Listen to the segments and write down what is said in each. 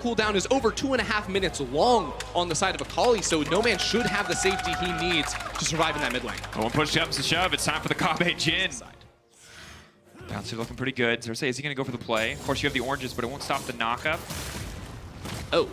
cooldown is over 2.5 minutes long on the side of Akali, so No Man should have the safety he needs to survive in that mid lane. One push comes to shove. It's time for the Kabe Jin. Bouncer looking pretty good. Xerxes, is he going to go for the play? Of course, you have the oranges, but it won't stop the knockup. Oh.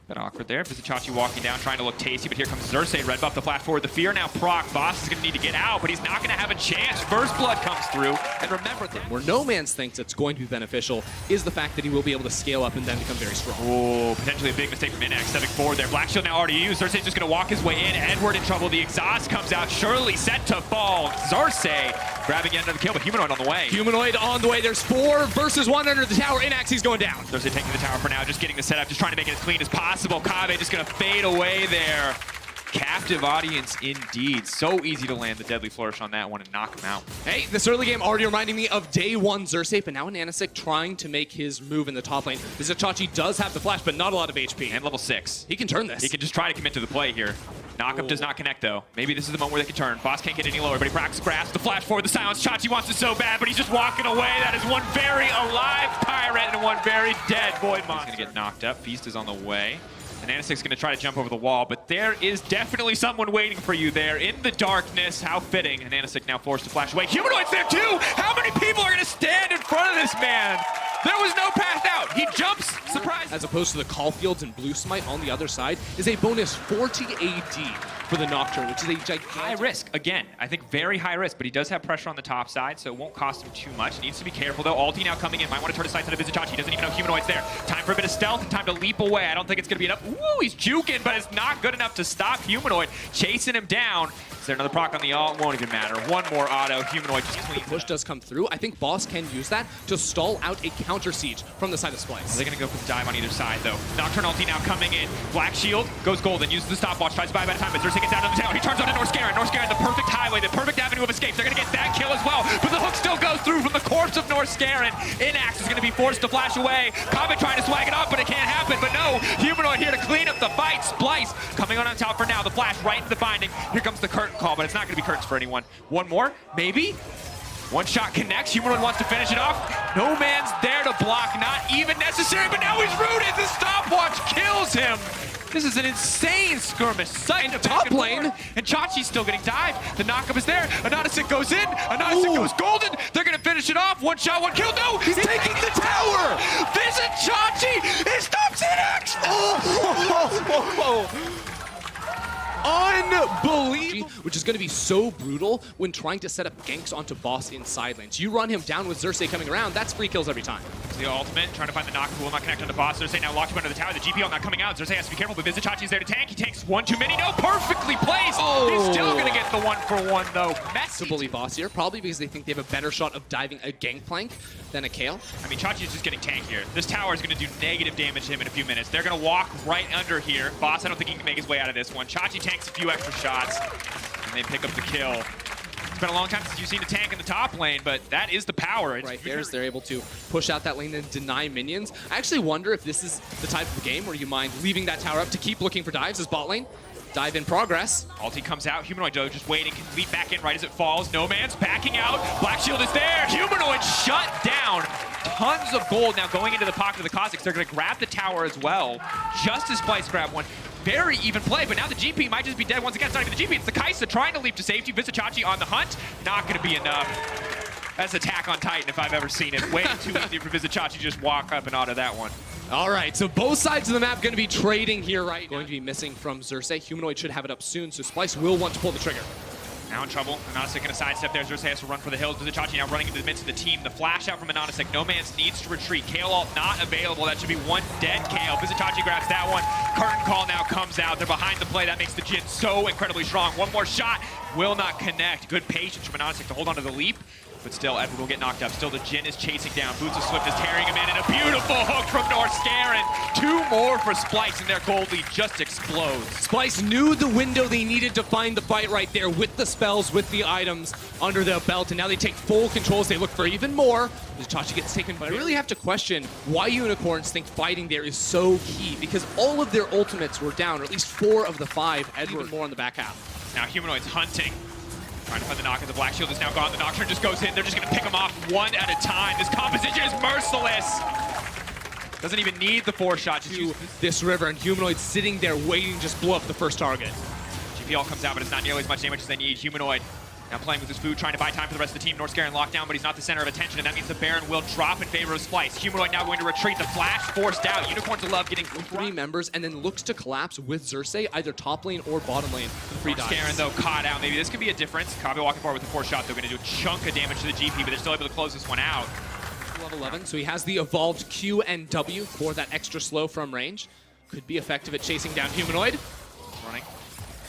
Bit awkward there. Vizicachi walking down, trying to look tasty, but here comes Xerxes. Red buff the flat forward. The fear now proc. Boss is going to need to get out, but he's not going to have a chance. First blood comes through. And remember that where No Man's thinks it's going to be beneficial is the fact that he will be able to scale up and then become very strong. Oh, potentially a big mistake from Inax. Stepping forward there. Black Shield now already used. Xerxes just going to walk his way in. Edward in trouble. The exhaust comes out. Surely set to fall. Xerxes grabbing yet another kill, but Humanoid on the way. Humanoid on the way. There's 4 versus 1 under the tower. Inax, he's going down. Xerxes taking the tower for now, just getting the setup, just trying to make it as clean as possible. Kabe just going to fade away there. Captive audience indeed. So easy to land the deadly flourish on that one and knock him out. Hey, this early game already reminding me of day 1 Xerxes, but now Nanisik trying to make his move in the top lane. Vizicachi does have the flash, but not a lot of HP. And level 6. He can turn this. He can just try to commit to the play here. Knockup does not connect though. Maybe this is the moment where they can turn. Boss can't get any lower, but he practices grasp. The flash forward, the silence. Chachi wants it so bad, but he's just walking away. That is one very alive Tyrant and one very dead Void Monster. He's gonna get knocked up. Feast is on the way. And Anisik's going to try to jump over the wall, but there is definitely someone waiting for you there in the darkness. How fitting. And Anisik now forced to flash away. Humanoid's there too! How many people are going to stand in front of this man? There was no path out. He jumps, surprise. As opposed to the Caulfields and Blue Smite on the other side, is a bonus 40 AD for the Nocturne, which is a gigantic... High risk. Again, I think very high risk, but he does have pressure on the top side, so it won't cost him too much. Needs to be careful though. Ulti now coming in. Might want to turn his sights on Vizicachi. He doesn't even know Humanoid's there. Time for a bit of stealth and time to leap away. I don't think it's going to be enough. Ooh, he's juking, but it's not good enough to stop Humanoid. Chasing him down. Is there another proc on the ult? Won't even matter. One more auto. Humanoid just clean. Push does come through. I think Boss can use that to stall out a counter siege from the side of Splyce. They're going to go for the dive on either side, though. Nocturne ulti now coming in. Black Shield goes golden. Uses the stopwatch. Tries to buy by the time, but Xerxes gets out of the tower. He turns on to Norscarin. Norscarin, the perfect highway, the perfect avenue of escape. They're going to get that kill as well, but the hook still goes through from the corpse of Norscarin. Inax is going to be forced to flash away. Kabe trying to swag it off, but it can't happen. But no, Humanoid here to clean up the fight. Splyce coming on top for now. The flash right into the binding. Here comes the curtain call, but it's not going to be curtains for anyone. One more, maybe? One shot connects. Humanoid wants to finish it off. No Man's there to block. Not even necessary, but now he's rooted. The stopwatch kills him. This is an insane skirmish. Sight to top lane. And Chachi's still getting dived. The knockup is there. Anonysik goes in. Anonysik goes golden. They're going to finish it off. One shot, one kill. No! He's taking the tower! Visit Chachi! It stops Inax! Unbelievable! Which is going to be so brutal when trying to set up ganks onto Boss in side lanes. You run him down with Xerxes coming around, that's free kills every time. The ultimate, trying to find the knock, will not connect on the Boss. Xerxes now locked him under the tower. The GP ult not coming out. Xerxes has to be careful, but Vizicachi's there to tank. He takes one too many. No, perfectly placed! He's still going to get the 1-for-1 though. Messy. To bully Boss here, probably because they think they have a better shot of diving a gangplank than a Kayle. I mean, Chachi is just getting tanked here. This tower is going to do negative damage to him in a few minutes. They're going to walk right under here. Boss, I don't think he can make his way out of this one. Chachi tanks a few extra shots, and they pick up the kill. It's been a long time since you've seen a tank in the top lane, but that is the power. Right there, they're able to push out that lane and deny minions. I actually wonder if this is the type of game where you mind leaving that tower up to keep looking for dives as bot lane. Dive in progress. Ulti comes out. Humanoid Doe just waiting. Can leap back in right as it falls. No Man's backing out. Black Shield is there. Humanoid shut down. Tons of gold now going into the pocket of the Cossacks. They're going to grab the tower as well. Just as Splyce grabbed one. Very even play, but now the GP might just be dead once again. It's not even the GP, it's the Kaisa trying to leap to safety. Vizicachi on the hunt. Not going to be enough. That's Attack on Titan if I've ever seen it. Way too easy for Vizicachi to just walk up and auto that one. All right, so both sides of the map going to be trading here right now. Going to be missing from Xerxes. Humanoid should have it up soon, so Splyce will want to pull the trigger. Now in trouble. Anonysik going to sidestep there. Xerxes has to run for the hills. Vizicachi now running into the midst of the team. The flash out from Anonysik. No Man's needs to retreat. Kayle ult not available. That should be one dead Kayle. Vizicachi grabs that one. Curtain call now comes out. They're behind the play. That makes the Jin so incredibly strong. One more shot will not connect. Good patience from Anonysik to hold on to the leap. But still, Edward will get knocked up. Still, the Jin is chasing down. Boots of Swift is tearing him in. And a beautiful hook from Norscarin. 2 more for Splyce, and their gold lead just explodes. Splyce knew the window they needed to find the fight right there with the spells, with the items under their belt. And now they take full control as they look for even more. Chachi gets taken. But I really have to question why Unicorns think fighting there is so key. Because all of their ultimates were down, or at least 4 of the 5. Edward even more on the back half. Now Humanoid's hunting. Trying to find the knock, and the Black Shield is now gone. The Nocturne just goes in. They're just going to pick them off one at a time. This composition is merciless. Doesn't even need the 4-shot. Just use this river, and Humanoid sitting there waiting to just blow up the first target. GPL comes out, but it's not nearly as much damage as they need. Humanoid now playing with his food, trying to buy time for the rest of the team. Northscare locked down, but he's not the center of attention, and that means the Baron will drop in favor of Splyce. Humanoid now going to retreat. The flash forced out. Unicorns will love getting 3 members, and then looks to collapse with Xerxes, either top lane or bottom lane for the free dive. Northscare, though, caught out. Maybe this could be a difference. Kabe walking forward with the 4-shot. They're going to do a chunk of damage to the GP, but they're still able to close this one out. Level 11, so he has the evolved Q and W for that extra slow from range. Could be effective at chasing down Humanoid. Running.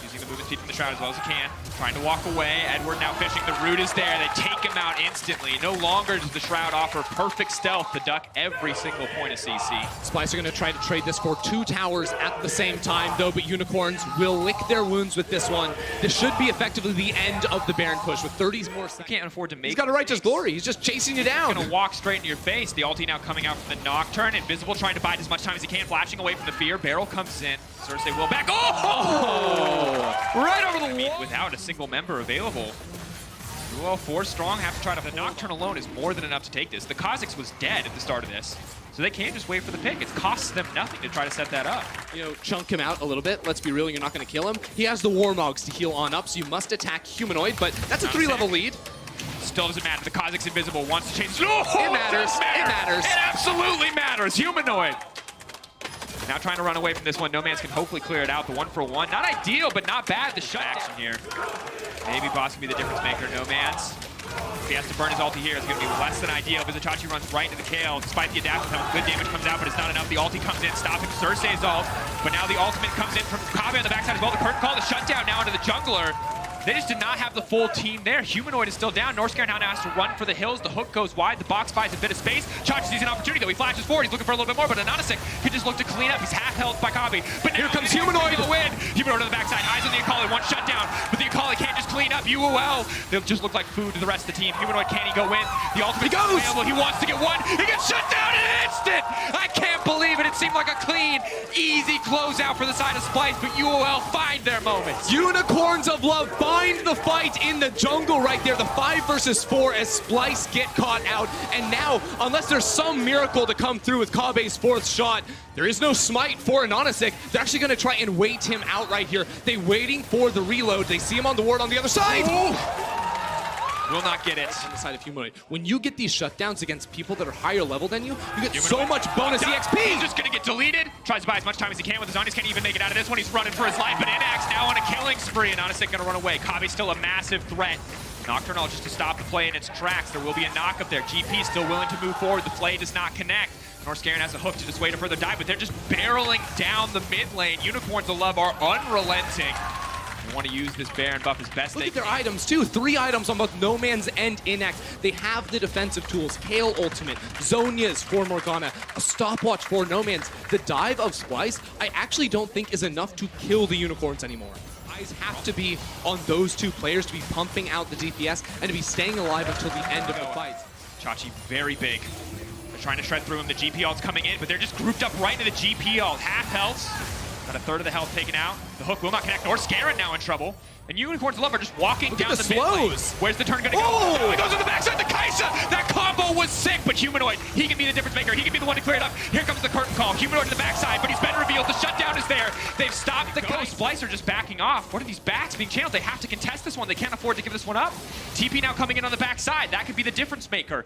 Using the movement speed from the Shroud as well as he can. Trying to walk away. Edward now fishing. The root is there. They take him out instantly. No longer does the Shroud offer perfect stealth to duck every single point of CC. Splyce are going to try to trade this for 2 towers at the same time, though, but Unicorns will lick their wounds with this one. This should be effectively the end of the Baron push with 30s more seconds. He can't afford to make He's got a righteous glory. He's just chasing you down. He's going to walk straight into your face. The ulti now coming out from the Nocturne. Invisible trying to bide as much time as he can, flashing away from the fear. Barrel comes in. Xerxes will back. Oh! Right over the wall. Without a single member available. UOL 4 strong, have to try to... The Nocturne alone is more than enough to take this. The Kha'Zix was dead at the start of this, so they can't just wait for the pick. It costs them nothing to try to set that up. You know, chunk him out a little bit. Let's be real, you're not going to kill him. He has the Warmogs to heal on up, so you must attack Humanoid, but that's a 3-level lead. Still doesn't matter. The Kha'Zix invisible wants to change. Oh, it matters. It matters. It absolutely matters. Humanoid. Now trying to run away from this one. No Man's can hopefully clear it out. The 1-for-1. Not ideal, but not bad. The shut action here. Maybe Boss can be the difference maker. No Man's. If he has to burn his ulti here, it's going to be less than ideal. Vizichachi runs right into the Kale. Despite the adaptive, good damage comes out, but it's not enough. The ulti comes in, stopping Xerxes' ult. But now the ultimate comes in from Kabe on the backside as well. The curtain call, the shutdown now into the jungler. They just did not have the full team there. Humanoid is still down. Northscare now has to run for the hills. The hook goes wide. The box buys a bit of space. Chachi sees an opportunity, though. He flashes forward. He's looking for a little bit more, but Anonasik can just look to clean up. He's half held by Kabe. But here comes Humanoid. The win. Humanoid to the backside. Eyes on the Akali. One shutdown. But the Akali can't just clean up. UOL. They'll just look like food to the rest of the team. Humanoid, can he go in? The ultimate goes. Available. He wants to get one. He gets shut down in an instant. I can't believe it. It seemed like a clean, easy closeout for the side of Splyce, but UOL find their moments. Unicorns of Love find the fight in the jungle right there. The 5 versus 4 as Splyce get caught out. And now, unless there's some miracle to come through with Kabe's 4th shot, there is no smite for Anonasik. They're actually going to try and wait him out right here. They waiting for the reload. They see him on the ward on the other side. Will not get it. On the side of Humanoid. When you get these shutdowns against people that are higher level than you, you get so much bonus EXP. He's just going to get deleted. Tries to buy as much time as he can with his Zonies. Can't even make it out of this one. He's running for his life, but Inax now on a killing spree. And Anonasik going to run away. Kabe's still a massive threat. Nocturnal just to stop the play in its tracks. There will be a knock up there. GP still willing to move forward. The play does not connect. Northscare has a hook to dissuade a further dive, but they're just barreling down the mid lane. Unicorns of Love are unrelenting. They want to use this Baron buff as best they can. Look at their items, too. 3 items on both No Man's and Inax. They have the defensive tools. Hail Ultimate, Zonia's for Morgana, a stopwatch for No Man's. The dive of Splyce, I actually don't think is enough to kill the Unicorns anymore. Eyes have to be on those 2 players to be pumping out the DPS and to be staying alive until the end of the fight. Chachi very big. They're trying to shred through him. The GP ult's coming in, but they're just grouped up right into the GP ult. Half health. Got a third of the health taken out. The hook will not connect. Northscare now in trouble. And Unicorns of Love are just walking down the mid lane. Where's the turn gonna go? Oh, he goes on the backside. The Kaisa! That combo was sick, but Humanoid, he can be the difference maker. He can be the one to clear it up. Here comes the curtain call. Humanoid to the backside, but he's been revealed. The shutdown is there. They've stopped the kill. Splyce are just backing off. What are these bats being channeled? They have to contest this one. They can't afford to give this one up. TP now coming in on the backside. That could be the difference maker.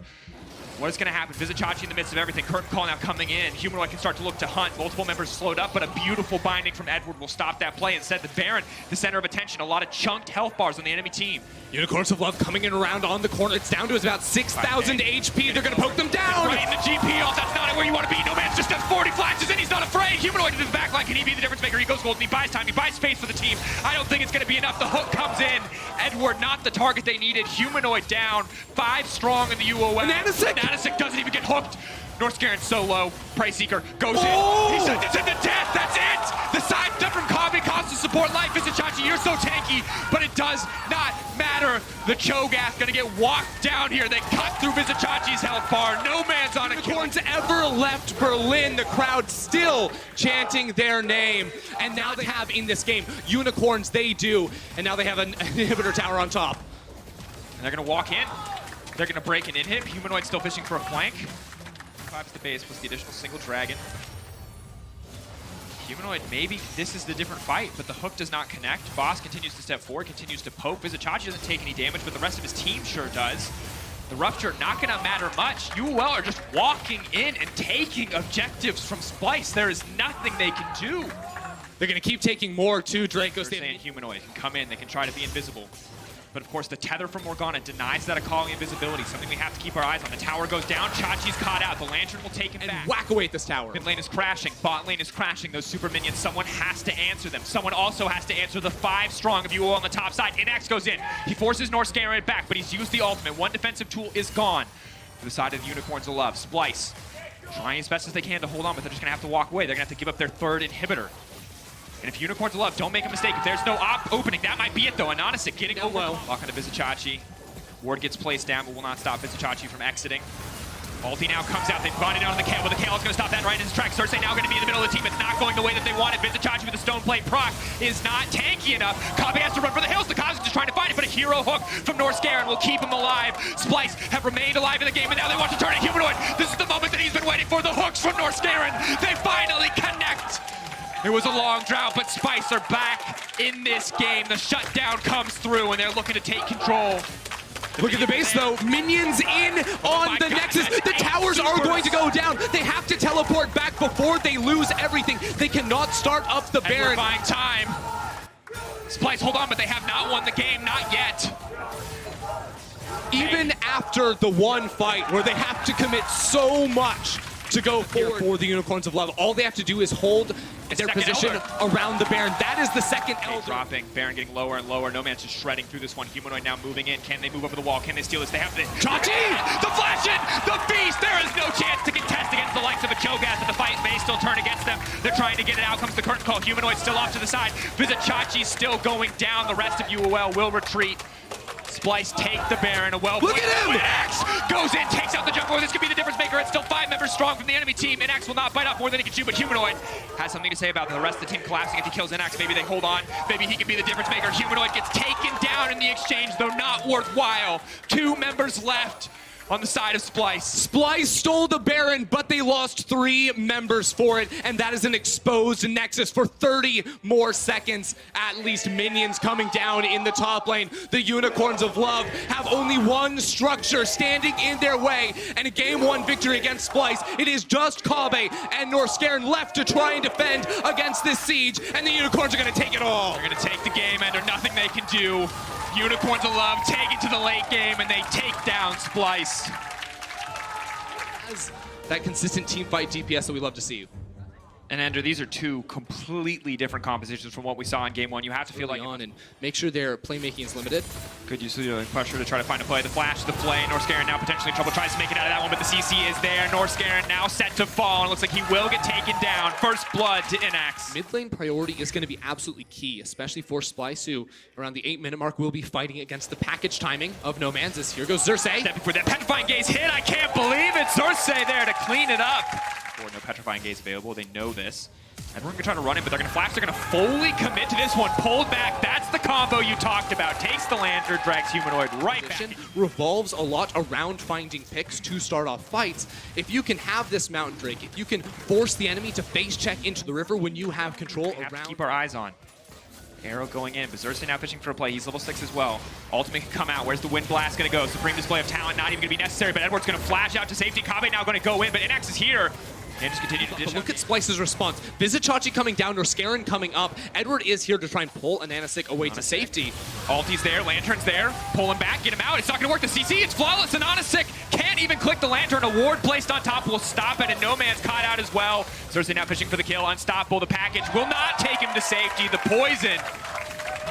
What is going to happen? Vizichachi in the midst of everything. Curtain call now coming in. Humanoid can start to look to hunt. Multiple members slowed up, but a beautiful binding from Edward will stop that play. Instead, the Baron, the center of attention. A lot of chunked health bars on the enemy team. Unicorns of Love coming in around on the corner. It's down to about 6,000 HP. They're going to poke them down. Right in the GP ult. That's not where you want to be. No Man's just does 40 flashes, and he's not afraid. Humanoid into the backline. Can he be the difference maker? He goes gold, and he buys time. He buys space for the team. I don't think it's going to be enough. The hook comes in. Edward, not the target they needed. Humanoid down. 5 strong in the UOL. Anonasik doesn't even get hooked. Northscare in solo. Prey Seeker goes in. He sends it to the death. That's it. The side step from Kabe costs to support life. Vizichachi, you're so tanky, but it does not matter. The Cho'Gath gonna get walked down here. They cut through Vizichachi's health bar. No Man's on a Unicorns ever left Berlin. The crowd still chanting their name. And now they have in this game, Unicorns they do. And now they have an inhibitor tower on top. And they're gonna walk in. They're gonna break an inhib. Humanoid still fishing for a flank. 25 to the base plus the additional single dragon. Humanoid, maybe this is the different fight, but the hook does not connect. Boss continues to step forward, continues to poke. Vizichachi doesn't take any damage, but the rest of his team sure does. The Rupture not gonna matter much. UOL are just walking in and taking objectives from Splyce. There is nothing they can do. They're going to keep taking more, too, Dracos. They're saying Humanoid can come in, they can try to be invisible. But of course, the tether from Morgana denies that a calling invisibility, something we have to keep our eyes on. The tower goes down, Chachi's caught out, the Lantern will take him back. Whack away at this tower. Mid lane is crashing, bot lane is crashing, those super minions, someone has to answer them. Someone also has to answer the 5 strong of UOL on the top side. Inax goes in, he forces Norskeren back, but he's used the ultimate. One defensive tool is gone. To the side of the Unicorns of Love, Splyce trying as best as they can to hold on, but they're just gonna have to walk away. They're gonna have to give up their 3rd inhibitor. And if Unicorns of Love, don't make a mistake. If there's no opening, that might be it though. Anonisic getting over. Lock onto Vizichachi. Ward gets placed down, but will not stop Vizichachi from exiting. Ulti now comes out. They've gone in on the Kale, but the Kale is going to stop that right in his track. Cersei now going to be in the middle of the team. It's not going the way that they wanted. Vizichachi with the Stone Plate proc is not tanky enough. Kabe has to run for the hills. The Kaze is just trying to find it, but a hero hook from Norskeren will keep him alive. Splyce have remained alive in the game, and now they want to turn it humanoid. This is the moment that he's been waiting for. The hooks from Norskeren. They finally connect. It was a long drought, but Splyce are back in this game. The shutdown comes through, and they're looking to take control. Look at the base, though. Minions in on the Nexus. The towers are going to go down. They have to teleport back before they lose everything. They cannot start up the Baron. We're buying time. Splyce, hold on, but they have not won the game, not yet. Even after the one fight where they have to commit so much to go forward for the Unicorns of Love, all they have to do is hold their position around the Baron. That is the second Elder. Dropping, Baron getting lower and lower. No Man's just shredding through this one. Humanoid now moving in. Can they move over the wall? Can they steal this? They have the Chachi! The flash in! The feast! There is no chance to contest against the likes of a Cho'Gath, but the fight may still turn against them. They're trying to get it out. Comes the curtain call. Humanoid still off to the side. Vizichachi still going down. The rest of UOL will retreat. Splyce take the Baron. Look at him! Inax goes in, takes out the jungler. This could be the difference maker. It's still 5 members strong from the enemy team. Inax will not bite off more than he can chew, but Humanoid has something to say about the rest of the team collapsing. If he kills Inax, maybe they hold on. Maybe he can be the difference maker. Humanoid gets taken down in the exchange, though not worthwhile. 2 members left on the side of Splyce. Splyce stole the Baron, but they lost 3 members for it, and that is an exposed Nexus for 30 more seconds. At least minions coming down in the top lane. The Unicorns of Love have only one structure standing in their way, and a game 1 victory against Splyce. It is just Kabe and Norskeren left to try and defend against this siege, and the Unicorns are going to take it all. They're going to take the game, and there's nothing they can do. Unicorns of Love take it to the late game, and they take down Splyce. That consistent team fight DPS that we love to see. And Andrew, these are 2 completely different compositions from what we saw in game 1. You have to feel like on and make sure their playmaking is limited. Good use of the pressure to try to find a play. The flash, the flay. Norskeren now potentially in trouble. Tries to make it out of that one, but the CC is there. Norskeren now set to fall, and it looks like he will get taken down. First blood to Inax. Mid lane priority is going to be absolutely key, especially for Splyce, who around the 8-minute mark will be fighting against the package timing of No Man's. As here goes Xerxes. Stepping for that Petrifying Gaze hit. I can't believe it. Xerxes there to clean it up. No Petrifying Gaze available. They know this. Everyone can try to run it, but they're going to flash. They're going to fully commit to this one. Pulled back. That's the combo you talked about. Takes the Lantern, drags Humanoid right back. Revolves a lot around finding picks to start off fights. If you can have this Mountain Drake, if you can force the enemy to face check into the river when you have control we have around. To keep our eyes on. Arrow going in. Berserker now pitching for a play. He's level 6 as well. Ultimate can come out. Where's the Wind Blast going to go? Supreme display of talent not even going to be necessary, but Edward's going to flash out to safety. Kabe now going to go in, but Inax is here. And just continue to dish. Look at Splyce's response. Vizichachi coming down, Norskeren coming up. Edward is here to try and pull Ananasik away to safety. Ulti's there, Lantern's there. Pull him back, get him out. It's not going to work. The CC, it's flawless. Ananasik can't even click the Lantern. A ward placed on top will stop it, and No Man's caught out as well. Cersei now fishing for the kill. Unstoppable. The package will not take him to safety. The poison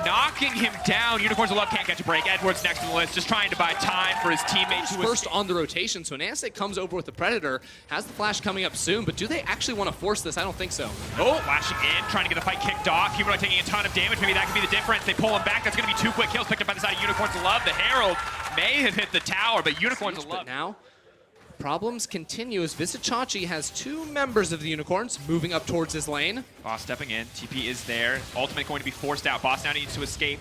knocking him down. Unicorns of Love can't catch a break. Edward's next on the list, just trying to buy time for his teammates. First on the rotation, so Ananasik comes over with the Predator, has the flash coming up soon, but do they actually want to force this? I don't think so. Oh, flashing in, trying to get the fight kicked off. Humanoid taking a ton of damage. Maybe that could be the difference. They pull him back. That's going to be 2 quick kills picked up by the side of Unicorns of Love. The Herald may have hit the tower, but Unicorns of Love. But now, problems continue as Vizichachi has 2 members of the Unicorns moving up towards his lane. Boss stepping in. TP is there. Ultimate going to be forced out. Boss now needs to escape.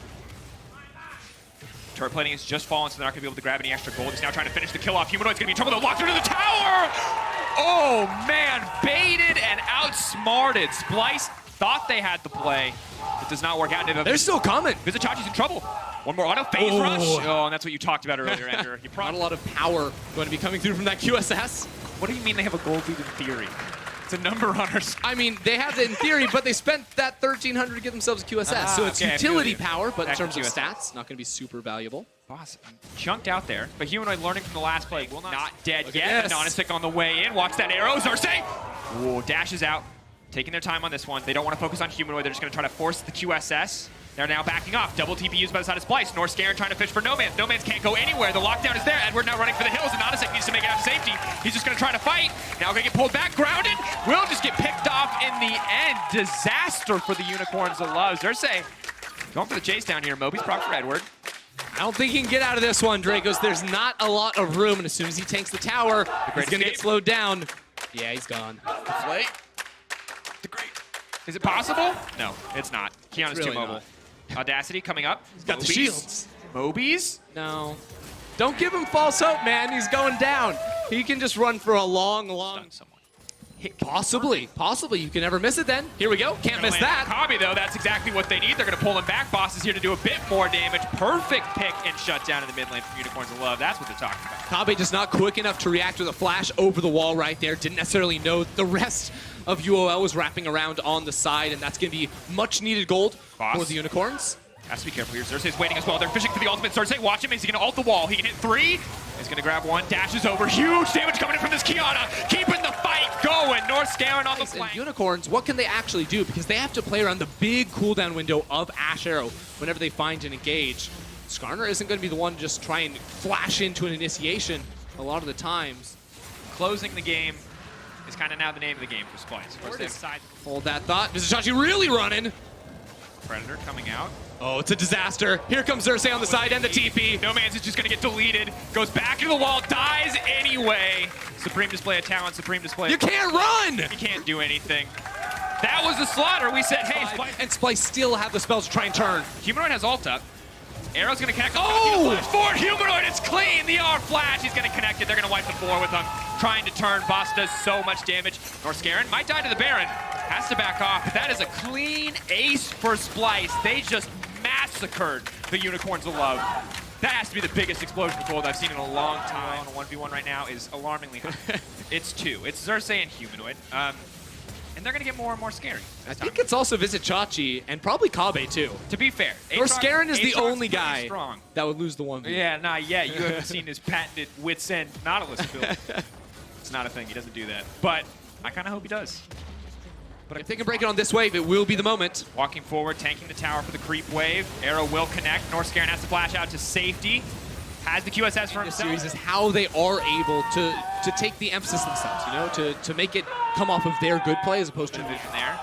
Turret plating is just fallen, so they're not going to be able to grab any extra gold. He's now trying to finish the kill off. Humanoid's going to be in trouble. They'll lock her to the tower! Oh man, baited and outsmarted. Splyce thought they had the play. It does not work out. They're still coming. Vizichachi's in trouble. One more auto phase rush. Oh, and that's what you talked about earlier, Andrew. Not a lot of power going to be coming through from that QSS. What do you mean they have a gold lead in theory? It's a number runners. I mean, they have it in theory, but they spent that 1,300 to get themselves a QSS. So it's okay, utility power, but in Back to terms of QSS. stats, not going to be super valuable. Boss chunked out there, but Humanoid learning from the last play. Will not dead Look yet. at this. Anonisic on the way in. Watch that arrow. Xerxes. Ooh, dashes out. Taking their time on this one. They don't want to focus on Humanoid. They're just going to try to force the QSS. They're now backing off. Double TP used by the side of Splyce. North Scarin trying to fish for No Man's. No Man's can't go anywhere. The lockdown is there. Edward now running for the hills, and Anonisic needs to make it out to safety. He's just going to try to fight. Now going to get pulled back. Grounded. Will just get picked off in the end. Disaster for the Unicorns of Love. Xerxes going for the chase down here. Moby's proc for Edward. I don't think he can get out of this one, Dracos. There's not a lot of room, and as soon as he tanks the tower, he's going to get slowed down. Yeah, he's gone. Flay. The great. Is it possible? No, it's not. Kiana's really too mobile. Audacity coming up. He's got the shields. Mobies? No. Don't give him false hope, man. He's going down. He can just run for a long, Someone. Possibly. You can never miss it then. Here we go. Can't miss that. Kabe, though, that's exactly what they need. They're going to pull him back. Boss is here to do a bit more damage. Perfect pick and shut down in the mid lane from Unicorns of Love. That's what they're talking about. Kabe just not quick enough to react with a flash over the wall right there. Didn't necessarily know the rest of UOL was wrapping around on the side, and that's going to be much needed gold for the Unicorns. Has to be careful here. Xerxes waiting as well. They're fishing for the ultimate. Xerxes, watch him. Is he going to ult the wall? He can hit 3. He's going to grab 1. Dashes over. Huge damage coming in from this Kiana. Keeping the fight going. North Scarin on the flank. Unicorns, what can they actually do? Because they have to play around the big cooldown window of Ash Arrow whenever they find and engage. Skarner isn't going to be the one to just try and flash into an initiation a lot of the times. Closing the game is kind of now the name of the game for Splyce. Hold that thought. Vizichachi really running. Predator coming out. Oh, it's a disaster. Here comes Xerxes on the side and the TP. No Man's is just going to get deleted. Goes back into the wall. Dies anyway. Supreme display of talent. Supreme display. You can't run! He can't do anything. That was the slaughter. We said, hey, Splyce. And Splyce still have the spells to try and turn. Humanoid has ult up. Arrow's going to connect. Oh! Forward Humanoid. It's clean. The R flash. He's going to connect it. They're going to wipe the floor with him. Trying to turn. Boss does so much damage. North Scarin might die to the Baron. Has to back off. But that is a clean ace for Splyce. They just massacred the Unicorns of Love. That has to be the biggest explosion of gold I've seen in a long time. On a 1v1 right now is alarmingly high. It's 2. It's Xerxes and Humanoid. And they're going to get more and more scary. I think it's also Vizichachi and probably Kabe too. To be fair, North Scarin is the Aaron's only pretty guy strong. that would lose the 1v. Yeah, not yet. You haven't seen his patented Wits End Nautilus build. It's not a thing. He doesn't do that. But I kind of hope he does. But if they can break it on this wave, it will be the moment. Walking forward, tanking the tower for the creep wave. Arrow will connect. North Scarin has to flash out to safety. Has the QSS for This himself. series is how they are able to take the emphasis themselves, you know, to make it come off of their good play as opposed to Vision there.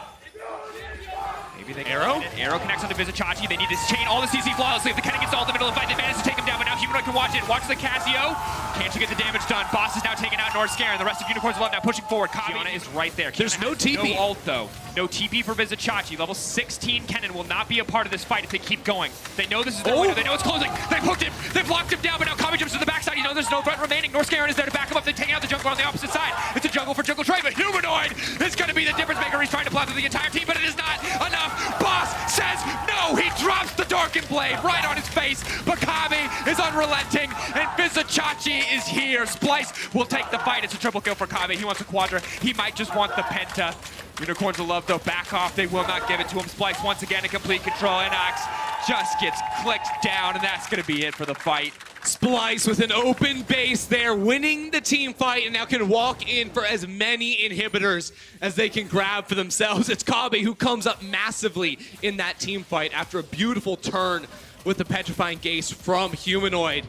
Maybe they can Arrow? get it. Arrow connects onto Vizichachi. They need to chain all the CC flawlessly. If the Kenny gets all in the middle of the fight, they manage to take him down, but now Humanoid can watch it. Watch the Casio. Can't you get the damage done? Boss is now taking out North Scarin. The rest of Unicorns of Love now pushing forward. Kiana is right there. There's Kiana no has TP. No ult, though. No TP for Vizichachi. Level 16 Kennen will not be a part of this fight if they keep going. They know this is their window. They know it's closing. They've hooked him. They've locked him down, but now Kami jumps to the backside. You know there's no threat remaining. North Scarin is there to back him up. They take out the jungle on the opposite side. It's a jungle for jungle trade, but Humanoid is going to be the difference maker. He's trying to plow through the entire team, but it is not enough. Boss says no. He drops the Darkened Blade right on his face, but Kami is unrelenting, and Vizichachi is here. Splyce will take the fight. It's a triple kill for Kami. He wants a quadra. He might just want the penta. Unicorns of Love, though, back off. They will not give it to him. Splyce once again in complete control. Inox just gets clicked down, and that's going to be it for the fight. Splyce with an open base there, winning the team fight, and now can walk in for as many inhibitors as they can grab for themselves. It's Kabe who comes up massively in that team fight after a beautiful turn with the Petrifying Gaze from Humanoid.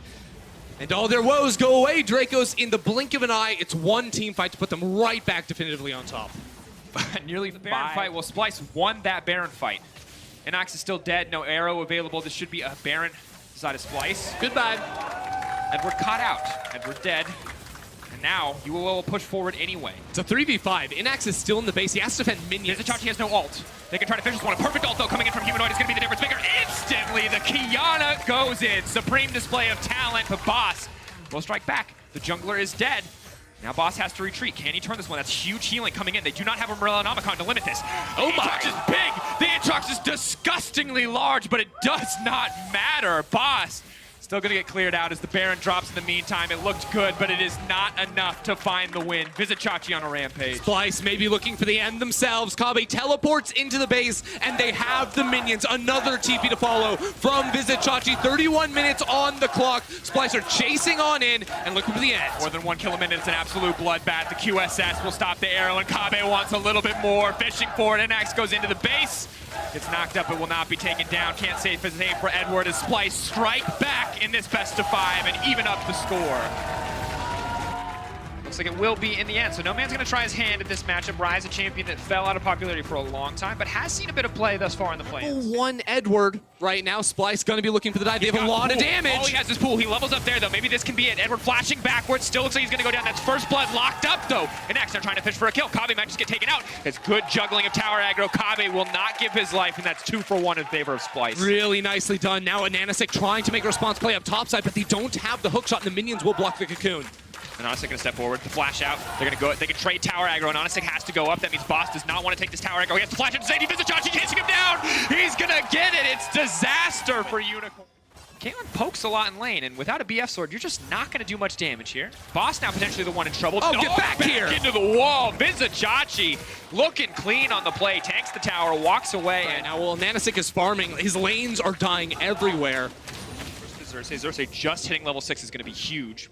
And all their woes go away, Dracos, in the blink of an eye. It's one team fight to put them right back definitively on top. Nearly the Baron fight. Well, Splyce won that Baron fight. Inox is still dead. No arrow available. This should be a Baron side of Splyce. Goodbye. Edward caught out. Edward dead. And now UOL will push forward anyway. It's a 3v5. Inax is still in the base. He has to defend minions. Vizichachi has no ult. They can try to finish this one. A perfect ult, though, coming in from Humanoid is going to be the difference maker. Instantly, the Kiana goes in. Supreme display of talent. The boss will strike back. The jungler is dead. Now Boss has to retreat. Can he turn this one? That's huge healing coming in. They do not have a Morello Nomicon to limit this. Oh my! Aatrox is big! The Aatrox is disgustingly large, but it does not matter. Boss still gonna get cleared out as the Baron drops in the meantime. It looked good, but it is not enough to find the win. Vizicachi on a rampage. Splyce may be looking for the end themselves. Kabe teleports into the base, and they have the minions. Another TP to follow from Vizicachi. 31 minutes on the clock. Splyce are chasing on in and looking for the end. More than 1 kill a minute. It's an absolute bloodbath. The QSS will stop the arrow, and Kabe wants a little bit more. Fishing for it. Inax goes into the base. Gets knocked up, but will not be taken down. Can't save his name for Edward as Splyce strike back in this best of 5 and even up the score. Looks like it will be in the end. So no man's going to try his hand at this matchup. Rise, a champion that fell out of popularity for a long time, but has seen a bit of play thus far in the play-ins. One Edward right now. Splyce going to be looking for the dive. They have a lot of damage. All he has is pool. He levels up there, though. Maybe this can be it. Edward flashing backwards. Still looks like he's going to go down. That's first blood locked up, though. And next, they're trying to fish for a kill. Kabe might just get taken out. It's good juggling of tower aggro. Kabe will not give his life, and that's 2 for 1 in favor of Splyce. Really nicely done. Now a Nanosic trying to make a response play up topside, but they don't have the hook shot, and the minions will block the cocoon. And Onisic gonna step forward to flash out. They're gonna go. They can trade tower aggro, and Onisic has to go up. That means Boss does not want to take this tower aggro. He has to flash into safety. Vizicachi chasing him down. He's gonna get it. It's disaster for Unicorn. Caitlyn pokes a lot in lane, and without a BF sword, you're just not gonna do much damage here. Boss now potentially the one in trouble. Oh, get back here! Into the wall. Vizicachi looking clean on the play. Tanks the tower, walks away, and now while Nanosic is farming, his lanes are dying everywhere. Xerxes just hitting level 6 is gonna be huge.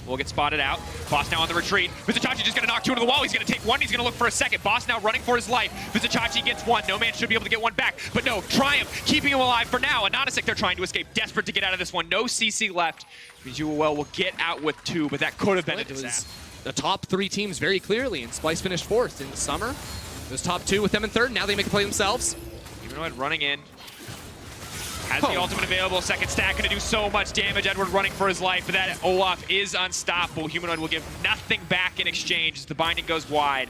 Will get spotted out. Boss now on the retreat. Vizicachi just gonna knock 2 into the wall. He's gonna take 1. He's gonna look for a second. Boss now running for his life. Vizicachi gets 1. No man should be able to get 1 back. But no, Triumph keeping him alive for now. And Onisic, they're trying to escape. Desperate to get out of this one. No CC left. Means UOL will get out with 2, but that could have been a disaster. The top 3 teams very clearly, and Splyce finished 4th in the summer. Those top 2 with them in 3rd. Now they make a play themselves. Humanoid running in. Has the ultimate available. Second stack going to do so much damage. Edward running for his life, but that Olaf is unstoppable. Humanoid will give nothing back in exchange as the binding goes wide.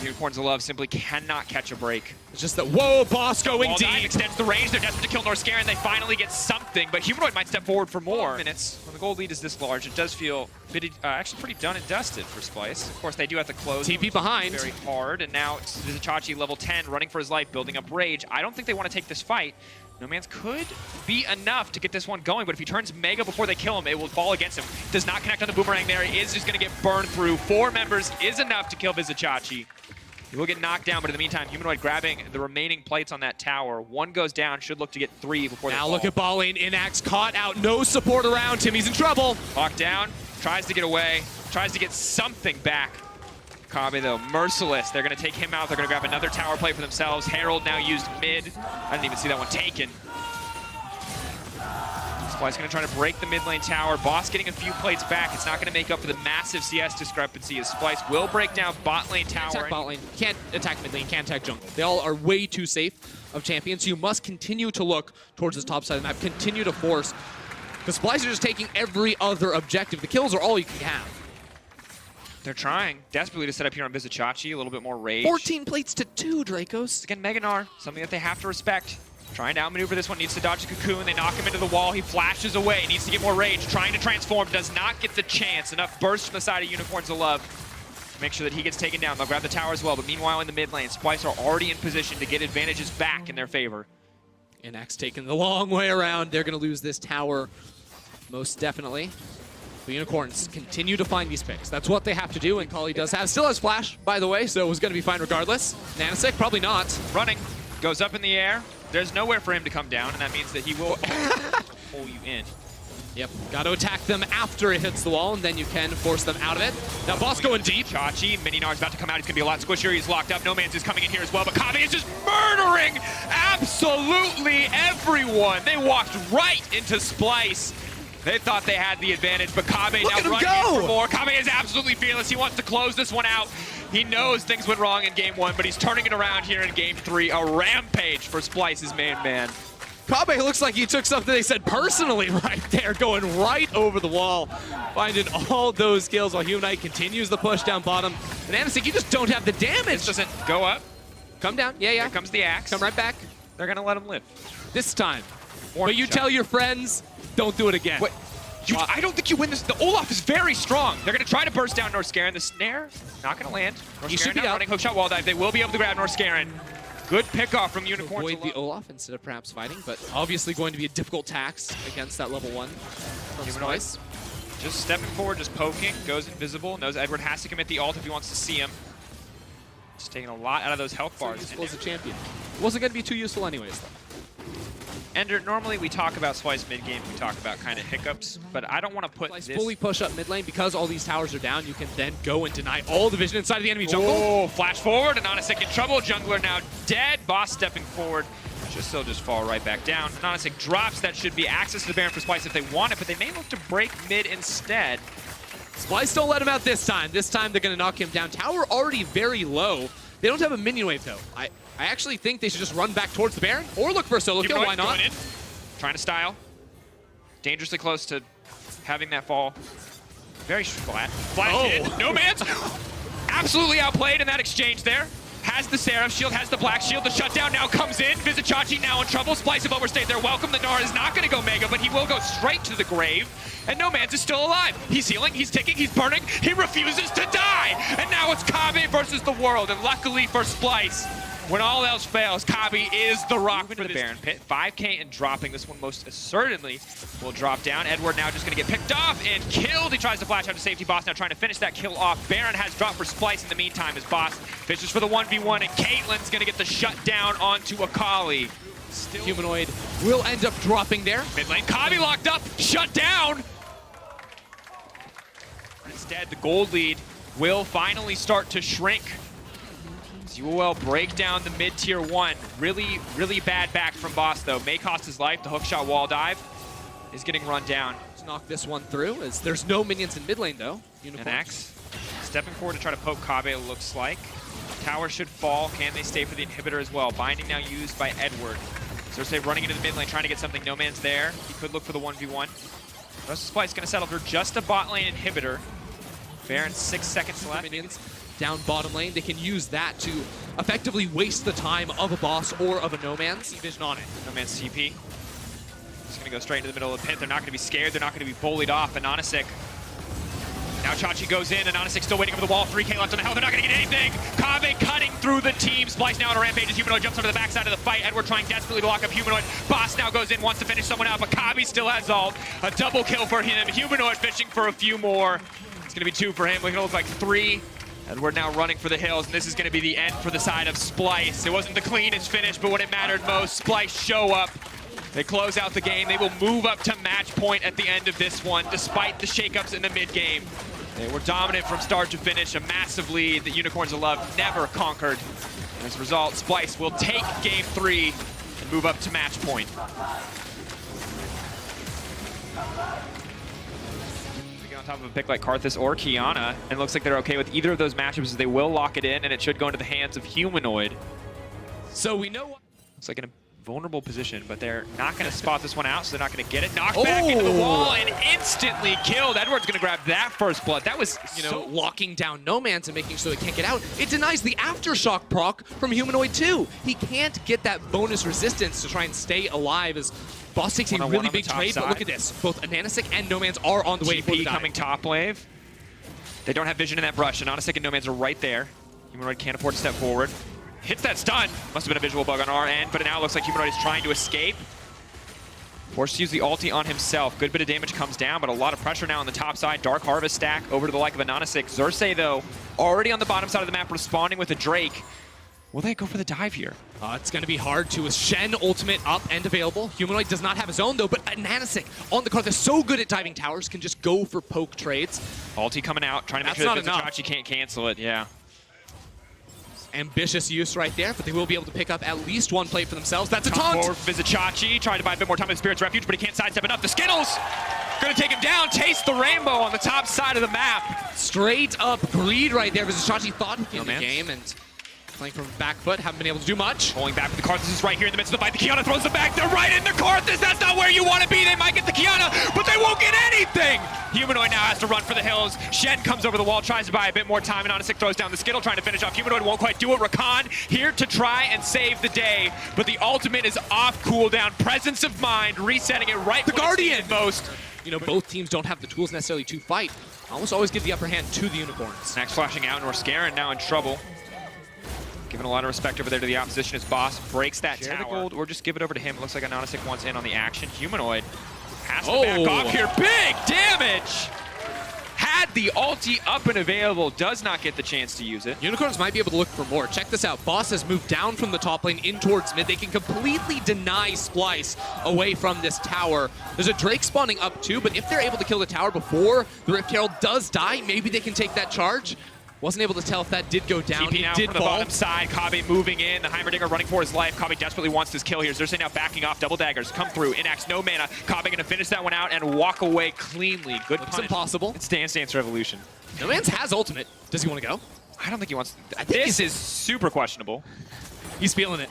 Unicorns of Love simply cannot catch a break. It's just that, whoa, Boss going deep. Dive extends the range. They're desperate to kill Norscaran. They finally get something, but Humanoid might step forward for more. Minutes. When the gold lead is this large, it does feel actually pretty done and dusted for Splyce. Of course, they do have to close. TP behind. Very hard, and now it's Vizicachi level 10, running for his life, building up rage. I don't think they want to take this fight. No Man's could be enough to get this one going, but if he turns Mega before they kill him, it will fall against him. Does not connect on the boomerang there. He is just going to get burned through. 4 members is enough to kill Vizicachi. He will get knocked down, but in the meantime, Humanoid grabbing the remaining plates on that tower. 1 goes down, should look to get 3 before they fall. Now look at ball lane. Inax caught out. No support around him. He's in trouble. Locked down, tries to get away, tries to get something back. Kabe, though, merciless. They're going to take him out. They're going to grab another tower plate for themselves. Herald now used mid. I didn't even see that one taken. Splyce going to try to break the mid lane tower. Boss getting a few plates back. It's not going to make up for the massive CS discrepancy as Splyce will break down bot lane tower. Attack bot lane. Can't attack mid lane. Can't attack jungle. They all are way too safe of champions. So you must continue to look towards this top side of the map. Continue to force. Because Splyce are just taking every other objective. The kills are all you can have. They're trying desperately to set up here on Vizicachi. A little bit more rage. 14 plates to 2, Dracos. Again, Meganar, something that they have to respect. Trying to outmaneuver this one, needs to dodge the cocoon. They knock him into the wall. He flashes away, needs to get more rage. Trying to transform, does not get the chance. Enough burst from the side of Unicorns of Love to make sure that he gets taken down. They'll grab the tower as well, but meanwhile in the mid lane, Splyce are already in position to get advantages back in their favor. Inax taking the long way around. They're going to lose this tower, most definitely. The Unicorns continue to find these picks. That's what they have to do, and Kali still has flash, by the way, so it was going to be fine regardless. Nanosic, probably not. Running, goes up in the air. There's nowhere for him to come down, and that means that he will pull you in. Yep, got to attack them after it hits the wall, and then you can force them out of it. Now, Boss going deep. Chachi, Mininar's about to come out. He's going to be a lot squishier. He's locked up. No Man's is coming in here as well, but Kabe is just murdering absolutely everyone. They walked right into Splyce. They thought they had the advantage, but Kabe now running in for more. Kabe is absolutely fearless. He wants to close this one out. He knows things went wrong in game 1, but he's turning it around here in game 3. A rampage for Splyce's main man. Kabe looks like he took something they said personally right there, going right over the wall, finding all those kills while Humanoid continues the push down bottom. And Nanosic, you just don't have the damage. This doesn't go up. Come down. Yeah, yeah. Here comes the axe. Come right back. They're going to let him live. This time. Warning But you shot. tell your friends, don't do it again. Wait, I don't think you win this. The Olaf is very strong. They're going to try to burst down Norskeren. The snare, not going to land. He should be now out. running hookshot wall dive. They will be able to grab Norskeren. Good pickoff from Unicorns. Avoid the Olaf instead of perhaps fighting, but obviously going to be a difficult tax against that level 1 from Splyce. Just stepping forward, just poking, goes invisible. Knows Edward has to commit the ult if he wants to see him. Just taking a lot out of those health bars. Useful as a champion. Wasn't going to be too useful anyways, though. Ender, normally we talk about Splyce mid-game, we talk about kind of hiccups, but I don't want to put Splyce this... fully push up mid lane because all these towers are down. You can then go and deny all the vision inside of the enemy jungle. Oh, flash forward, Anonysek in trouble. Jungler now dead. Boss stepping forward. He'll just fall right back down. Anonysek drops. That should be access to the Baron for Splyce if they want it, but they may look to break mid instead. Splyce don't let him out this time. This time they're going to knock him down. Tower already very low. They don't have a minion wave, though. I actually think they should just run back towards the Baron or look for a solo kill. Why not? Trying to style. Dangerously close to having that fall. Very flat. Flash in. No man's absolutely outplayed in that exchange there. Has the Seraph shield, has the black shield. The shutdown now comes in. Vizicachi now in trouble. Splyce have overstayed their welcome. The Gnar is not going to go mega, but he will go straight to the grave. And No Man's is still alive. He's healing, he's ticking, he's burning. He refuses to die. And now it's Kabe versus the world. And luckily for Splyce, when all else fails, Kabe is the rock for the Baron pit. 5k and dropping. This one most certainly will drop down. Edward now just going to get picked off and killed. He tries to flash out to safety. Boss now trying to finish that kill off. Baron has dropped for Splyce in the meantime as Boss fishes for the 1v1, and Caitlyn's going to get the shutdown onto Akali. Still, Humanoid will end up dropping there. Mid lane, Kabe locked up, shut down. Instead, the gold lead will finally start to shrink. UOL break down the mid-tier 1. Really, really bad back from Boss, though. May cost his life. The hookshot wall dive is getting run down. Let's knock this one through, as there's no minions in mid lane, though. And X stepping forward to try to poke Kabe, it looks like. Tower should fall. Can they stay for the inhibitor as well? Binding now used by Edward. Cersei running into the mid lane, trying to get something. No Man's there. He could look for the 1v1. Rest of Splyce going to settle for just a bot lane inhibitor. Baron 6 seconds left. Minions down bottom lane. They can use that to effectively waste the time of a Boss or of a No Man's. Vision on it. No Man's TP. Just going to go straight into the middle of the pit. They're not going to be scared. They're not going to be bullied off. Anonysek. Now Chachi goes in. Anonysek still waiting over the wall. 3k left on the hell. They're not going to get anything. Kabe cutting through the team. Splyce now on a rampage as Humanoid jumps onto the backside of the fight. Edward trying desperately to lock up Humanoid. Boss now goes in, wants to finish someone out, but Kabe still has ult. A double kill for him. Humanoid fishing for a few more. It's going to be 2 for him. It's going to look like 3. Edward now running for the hills, and this is going to be the end for the side of Splyce. It wasn't the cleanest finish, but what it mattered most, Splyce show up. They close out the game. They will move up to match point at the end of this one, despite the shakeups in the mid-game. They were dominant from start to finish, a massive lead that Unicorns of Love never conquered. And as a result, Splyce will take Game 3 and move up to match point. On top of a pick like Karthus or Kiana, and it looks like they're okay with either of those matchups as they will lock it in, and it should go into the hands of Humanoid. So we know what... Looks like in a vulnerable position, but they're not going to spot this one out, so they're not going to get it. Knocked back into the wall and instantly killed. Edward's going to grab that first blood. That was, locking down No Man's and making sure they can't get out. It denies the Aftershock proc from Humanoid too. He can't get that bonus resistance to try and stay alive as Boss takes a really big trade, but look at this. Both Anonysek and No Man's are on the way for the dive. Coming top wave. They don't have vision in that brush. Anonysek and No Man's are right there. Humanoid can't afford to step forward. Hits that stun. Must have been a visual bug on our end, but now it looks like Humanoid is trying to escape. Forced to use the ulti on himself. Good bit of damage comes down, but a lot of pressure now on the top side. Dark Harvest stack over to the like of Anonysek. Xerxes, though, already on the bottom side of the map, responding with a Drake. Will they go for the dive here? It's going to be hard to. With Shen ultimate up and available. Humanoid does not have his own, though, but Anonysek on the card is so good at diving towers, can just go for poke trades. Ulti coming out, trying to make sure that Vizicachi can't cancel it, yeah. Ambitious use right there, but they will be able to pick up at least 1 plate for themselves. That's a taunt! Vizicachi trying to buy a bit more time with Spirit's Refuge, but he can't sidestep enough. The Skittles gonna take him down. Taste the rainbow on the top side of the map. Straight up greed right there. Vizicachi thought he'd be in the game, and playing from back foot, haven't been able to do much. Pulling back with the Karthus is right here in the midst of the fight. The Kiana throws them back. They're right in the Karthus. That's not where you want to be. They might get the Kiana, but they won't get anything. Humanoid now has to run for the hills. Shen comes over the wall, tries to buy a bit more time, and Anonysek throws down the Skittle, trying to finish off. Humanoid won't quite do it. Rakan here to try and save the day, but the ultimate is off cooldown. Presence of mind, resetting it right. The Guardian! Most. you know, both teams don't have the tools necessarily to fight, almost always give the upper hand to the Unicorns. Max flashing out, Norskeren now in trouble. Giving a lot of respect over there to the opposition as Boss breaks that tower. The gold, or just give it over to him. It looks like Anonisic wants in on the action. Humanoid has to back off here. Big damage! Had the ulti up and available, does not get the chance to use it. Unicorns might be able to look for more. Check this out. Boss has moved down from the top lane in towards mid. They can completely deny Splyce away from this tower. There's a Drake spawning up too, but if they're able to kill the tower before the Rift Herald does die, maybe they can take that charge. Wasn't able to tell if that did go down. TP now did from the bottom side. Kabe moving in. The Heimerdinger running for his life. Kabe desperately wants this kill here. Xerxes now backing off. Double daggers come through. Inax, no mana. Kabe going to finish that one out and walk away cleanly. Good Looks punish. Impossible. It's Dance Dance Revolution. No Man's has ultimate. Does he want to go? I don't think he wants. This is super questionable. He's feeling it.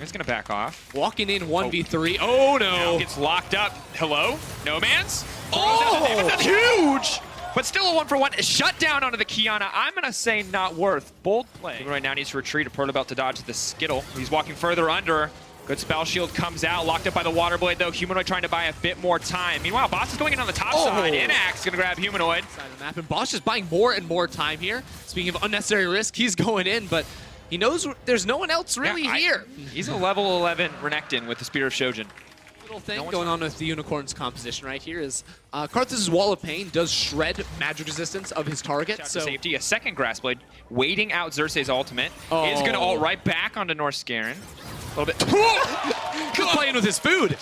He's going to back off. Walking in 1v3. Oh no. Now gets locked up. Hello? No Man's? Oh! That's huge! But still a 1-for-1. Shut down onto the Kiana. I'm going to say not worth. Bold play. Humanoid now needs to retreat. A Proto Belt to dodge the Skittle. He's walking further under. Good spell shield comes out. Locked up by the Water Blade, though. Humanoid trying to buy a bit more time. Meanwhile, Boss is going in on the top side. Inax going to grab Humanoid. Side of the map. And Boss just buying more and more time here. Speaking of unnecessary risk, he's going in, but he knows there's no one else really here. He's a level 11 Renekton with the Spear of Shojin. Little thing going on with the Unicorn's composition right here is Karthus' Wall of Pain does shred magic resistance of his target. So safety, a second Grass Blade, waiting out Xerxes' ultimate. Is going to ult right back onto Norskeren. A little bit. Good playing with his food.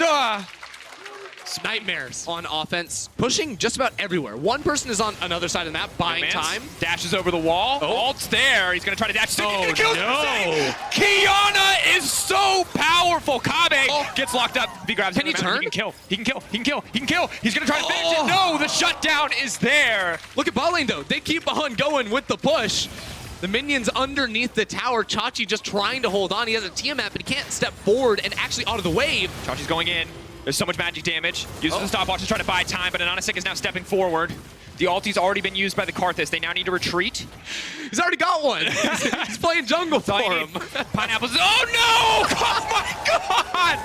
Nightmares on offense, pushing just about everywhere. One person is on another side of the map, buying time. Dashes over the wall. Ult's there. He's going to try to dash. Oh, no. Kiana is so powerful. Kabe gets locked up. If he grabs Can he turn? He can kill. He can kill. He can kill. He can kill. He's going to try to finish it. No, the shutdown is there. Look at bot lane, though. They keep on going with the push. The minions underneath the tower. Chachi just trying to hold on. He has a Tiamat, but he can't step forward and actually out of the wave. Chachi's going in. There's so much magic damage. Uses the stopwatch to try to buy time, but Anonisic is now stepping forward. The ulti's already been used by the Karthus. They now need to retreat. He's already got one. He's playing jungle for him. Pineapples. Oh no! Oh my god!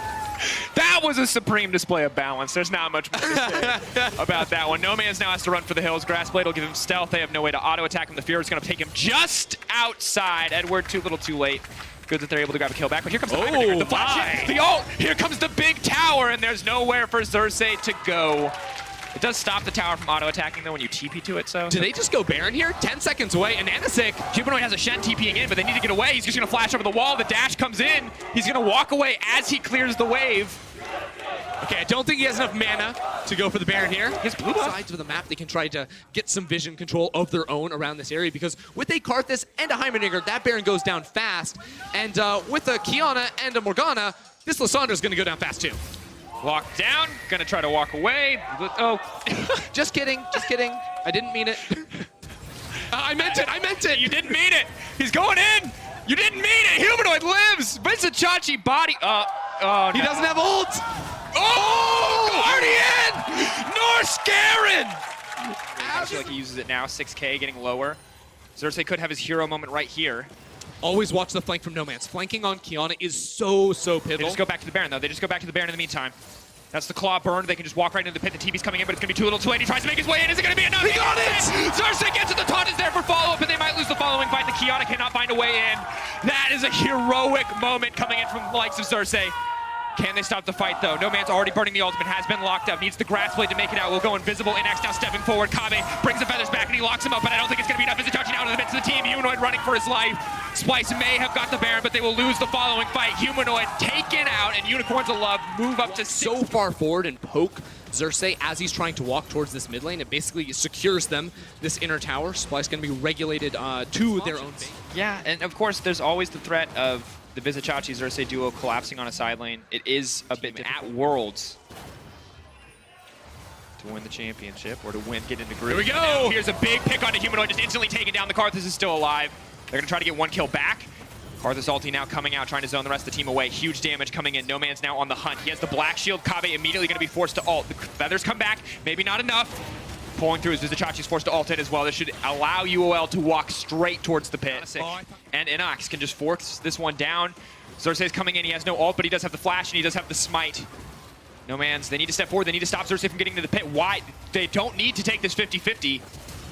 That was a supreme display of balance. There's not much more to say about that one. No Man's now has to run for the hills. Grassblade will give him stealth. They have no way to auto-attack him. The Fear is going to take him just outside. Edward too little too late. Good that they're able to grab a kill back, but here comes the Heimerdinger, the flash, the ult. Here comes the big tower, and there's nowhere for Xerxes to go. It does stop the tower from auto-attacking, though, when you TP to it, so... Do they just go Baron here? 10 seconds away, and Anonisic. Humanoid has a Shen TPing in, but they need to get away. He's just going to flash over the wall. The dash comes in. He's going to walk away as he clears the wave. Okay, I don't think he has enough mana to go for the Baron here. His blue buff. Sides of the map, they can try to get some vision control of their own around this area, because with a Karthus and a Heimerdinger, that Baron goes down fast. And with a Kiana and a Morgana, this Lysandre's going to go down fast too. Locked down, gonna try to walk away. Oh. Just kidding, just kidding. I didn't mean it. I meant it, I meant it. You didn't mean it. He's going in. You didn't mean it. Humanoid lives, but it's a Chachi body. Oh, no. He doesn't have ult. Guardian! Norskeren! I feel like he uses it now. 6K getting lower. Xerxes could have his hero moment right here. Always watch the flank from No Man's. Flanking on Kiana is so pivotal. They just go back to the Baron, though. They just go back to the Baron in the meantime. That's the claw burned. They can just walk right into the pit. The TV's coming in, but it's going to be too little too late. He tries to make his way in. Is it going to be enough? He got it! Xerxes gets it. The taunt is there for follow-up, and they might lose the following fight. The Kiana cannot find a way in. That is a heroic moment coming in from the likes of Xerxes. Can they stop the fight, though? No Man's already burning the ultimate, has been locked up, needs the Grass Blade to make it out. Will go invisible. Inax now stepping forward. Kabe brings the feathers back, and he locks him up, but I don't think it's going to be enough. Is it touching out of the midst of the team? Humanoid running for his life. Splyce may have got the Baron, but they will lose the following fight. Humanoid taken out, and Unicorns of Love move up to so far forward and poke Xerxes as he's trying to walk towards this mid lane. It basically secures them, this inner tower. Splyce going to be regulated to their own base. Yeah, and of course, there's always the threat of the Vizichachi Xerxes duo collapsing on a side lane. It is a bit at Worlds to win the championship or to get into group. Here we go! Here's a big pick onto Humanoid, just instantly taken down. The Karthus is still alive. They're gonna try to get one kill back. Karthus ulti now coming out, trying to zone the rest of the team away. Huge damage coming in. No Man's now on the hunt. He has the black shield. Kabe immediately gonna be forced to ult. The feathers come back, maybe not enough. Pulling through as Vizichachi's forced to ult it as well. This should allow UOL to walk straight towards the pit. And Inox can just force this one down. Xerxes coming in, he has no ult, but he does have the flash and he does have the smite. No Man's, they need to step forward. They need to stop Xerxes from getting to the pit. Why? They don't need to take this 50-50.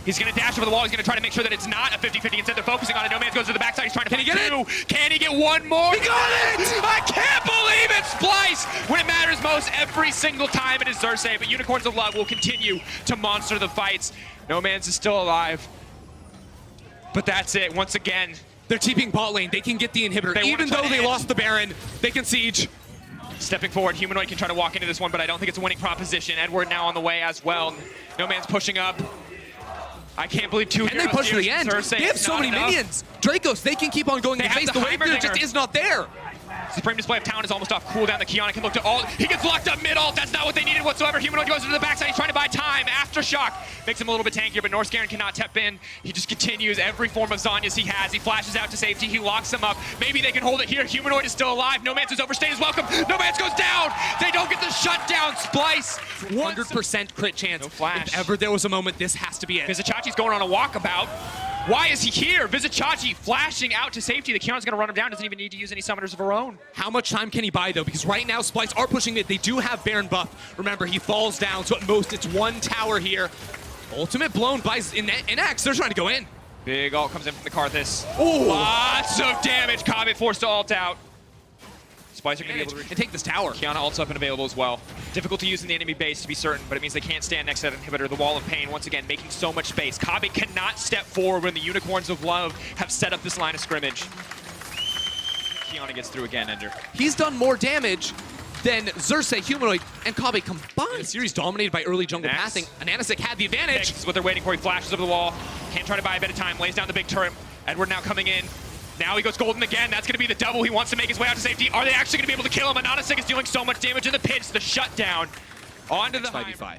He's going to dash over the wall. He's going to try to make sure that it's not a 50-50. Instead, they're focusing on it. No Man's goes to the backside. He's trying to Can he get two. it? Can he get one more? He got it! I can't believe it! Splyce, when it matters most, every single time it is Xerxes. But Unicorns of Love will continue to monster the fights. No Man's is still alive. But that's it. Once again, they're TPing bot lane. They can get the inhibitor. Even though they lost the Baron, they can siege. Stepping forward, Humanoid can try to walk into this one, but I don't think it's a winning proposition. Edward now on the way as well. No Man's pushing up. I can't believe two And they push to the end. They have so many minions. Dracos, they can keep on going in the face. The wave there just is not there. Supreme Display of Talent is almost off cooldown. The Kiana can look to ult. He gets locked up mid-ult. That's not what they needed whatsoever. Humanoid goes into the backside. He's trying to buy time. Aftershock makes him a little bit tankier, but Norskaren cannot tap in. He just continues every form of Zhonya's he has. He flashes out to safety. He locks him up. Maybe they can hold it here. Humanoid is still alive. No Man's is overstayed his welcome. No Man's goes down. They don't get the shutdown. Splyce. 100% crit chance. No flash. If ever there was a moment, this has to be it. Vizichachi's going on a walkabout. Why is he here? Vizichachi flashing out to safety. The Kiana's gonna run him down. Doesn't even need to use any summoners of her own. How much time can he buy though? Because right now Splyce are pushing mid. They do have Baron buff. Remember, he falls down, so at most it's one tower here. Ultimate blown by X. They're trying to go in. Big ult comes in from the Karthus. Ooh. Lots of damage. Kame forced to ult out. Splyce are going to be able to take this tower. Kiana ults up and available as well. Difficult to use in the enemy base to be certain, but it means they can't stand next to that inhibitor. The Wall of Pain, once again, making so much space. Kame cannot step forward when the Unicorns of Love have set up this line of scrimmage. Kiana gets through again, Ender. He's done more damage than Xerxes, Humanoid, and Kame combined. The series dominated by early jungle passing. Ananasik had the advantage. This is what they're waiting for. He flashes over the wall. Can't try to buy a bit of time. Lays down the big turret. Edward now coming in. Now he goes golden again. That's going to be the double. He wants to make his way out to safety. Are they actually going to be able to kill him? Ananasik is dealing so much damage in the pit. It's the shutdown. Onto the 5v5.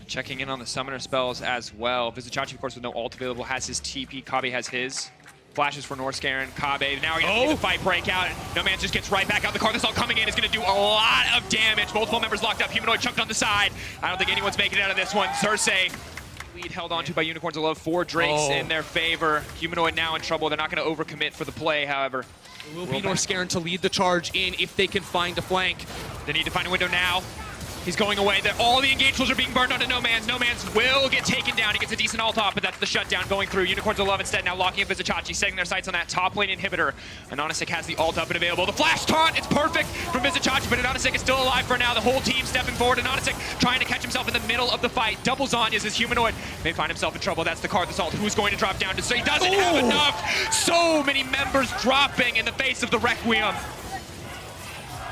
Checking in on the summoner spells as well. Vizichachi, of course, with no ult available, has his TP. Kame has his. Flashes for Norskaren. Kame, now we're going to see the fight break out. No Man just gets right back out. The Karthus ult coming in is going to do a lot of damage. Multiple members locked up. Humanoid chucked on the side. I don't think anyone's making it out of this one. Xerxes. Lead held on to by Unicorns of Love. 4 Drakes in their favor. Humanoid now in trouble. They're not going to overcommit for the play, however. It will be Norskaren to lead the charge in if they can find a flank. They need to find a window now. He's going away. All the engaged tools are being burned onto No Man's. No Man's will get taken down. He gets a decent ult off, but that's the shutdown going through. Unicorns of Love instead now locking up Vizichachi, setting their sights on that top lane inhibitor. Ananasik has the ult up and available. The flash taunt, it's perfect from Vizichachi, but Ananasik is still alive for now. The whole team stepping forward. Ananasik trying to catch himself in the middle of the fight. Double Zhonya's his Humanoid may find himself in trouble. That's the Karthus ult. Who's going to drop down to say he doesn't have enough. So many members dropping in the face of the Requiem.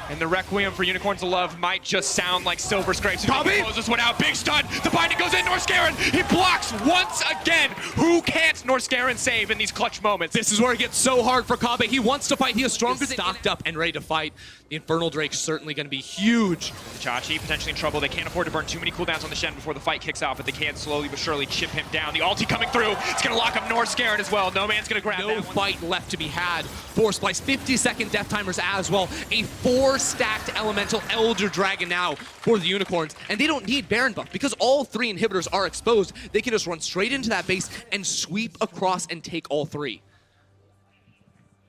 And the Requiem for Unicorns of Love might just sound like Silver Scrapes. He closes this one out. Big stun. The binding goes in. Norskaren. He blocks once again. Who can't Norskaren save in these clutch moments? This is where it gets so hard for Kame. He wants to fight. He is strong. He's stocked up and ready to fight. The Infernal Drake's certainly going to be huge. Chachi potentially in trouble. They can't afford to burn too many cooldowns on the Shen before the fight kicks off, but they can slowly but surely chip him down. The ulti coming through. It's going to lock up Norskaren as well. No Man's going to grab that one. No fight left to be had for Splyce. 50-second death timers as well. A 4-stacked elemental Elder Dragon now for the Unicorns. And they don't need Baron buff because all 3 inhibitors are exposed. They can just run straight into that base and sweep across and take all 3.